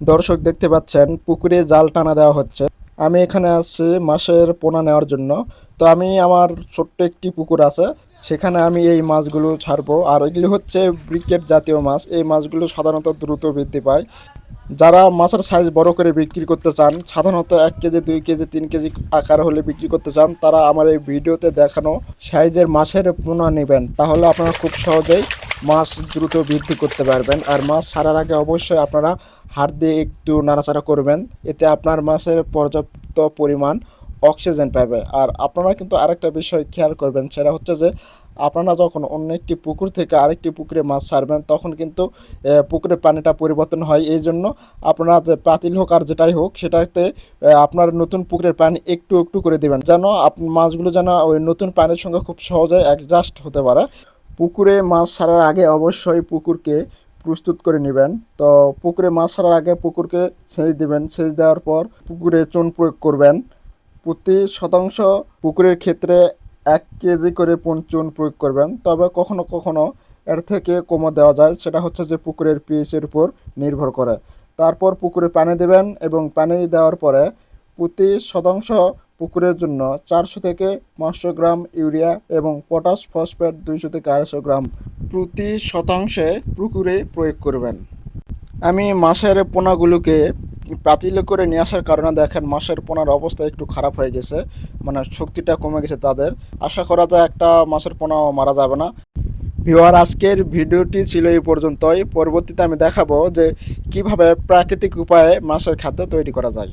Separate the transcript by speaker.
Speaker 1: দর্শক দেখতে পাচ্ছেন পুকুরে জাল টানা দেওয়া হচ্ছে। আমি এখানে আসছি মাছের পোনা নেওয়ার জন্য। তো আমি আমার ছোট্ট একটি পুকুর আছে, সেখানে আমি এই মাছগুলো ছাড়বো। আর এগুলি হচ্ছে ব্রিকেট জাতীয় মাছ। এই মাছগুলো সাধারণত দ্রুত বৃদ্ধি পায়। যারা মাছের সাইজ বড় করে বিক্রি করতে চান, সাধারণত 1 কেজি 2 কেজি 3 কেজি আকার হলে বিক্রি করতে চান, তারা আমার এই ভিডিওতে দেখানো সাইজের মাছের পোনা নেবেন। তাহলে আপনারা খুব সহজেই মাছ দ্রুত বৃদ্ধি করতে পারবেন। আর মাছ ছাড়ার আগে অবশ্যই আপনারা হাত দিয়ে একটু নাড়াচাড়া করবেন, এতে আপনার মাছের পর্যাপ্ত পরিমাণ অক্সিজেন পাবে। আর আপনারা কিন্তু আরেকটা বিষয় খেয়াল করবেন, সেটা হচ্ছে যে আপনারা যখন অন্য একটি পুকুর থেকে আরেকটি পুকুরে মাছ ছাড়বেন, তখন কিন্তু পুকুরের পানিটা পরিবর্তন হয়। এই জন্য আপনারা যে পাতিল হোক আর যেটাই হোক, সেটাতে আপনার নতুন পুকুরের পানি একটু একটু করে দেবেন, যেন মাছগুলো যেন ওই নতুন পানির সঙ্গে খুব সহজে অ্যাডজাস্ট হতে পারে। পুকুরে মাছ ছাড়ার আগে অবশ্যই পুকুরকে প্রস্তুত করে নেবেন। তো পুকুরে মাছ ছাড়ার আগে পুকুরকে সেচ দেবেন। সেচ দেওয়ার পর পুকুরে চুন প্রয়োগ করবেন। প্রতি শতাংশ পুকুরের ক্ষেত্রে 1 কেজি করে চুন প্রয়োগ করবেন। তবে কখনো কখনো এর থেকে কমও দেওয়া যায়, সেটা হচ্ছে যে পুকুরের পিএইচের উপর নির্ভর করে। তারপর পুকুরে পানি দেবেন এবং পানি দেওয়ার পরে প্রতি শতাংশ পুকুরের জন্য 400 থেকে 500 গ্রাম ইউরিয়া এবং পটাশ ফসফেট 200 থেকে 250 গ্রাম প্রতি শতাংশে পুকুরে প্রয়োগ করবেন। আমি মাছের পোনাগুলোকে পাতিলে করে নিয়ে আসার কারণে দেখেন মাছের পোনার অবস্থা একটু খারাপ হয়ে গেছে, মানে শক্তিটা কমে গেছে তাদের। আশা করা যায় একটা মাছের পোনাও মারা যাবে না। ভিউয়ার, আজকের ভিডিওটি ছিল এই পর্যন্তই। পরবর্তীতে আমি দেখাবো যে কিভাবে প্রাকৃতিক উপায়ে মাছের খাদ্য তৈরি করা যায়।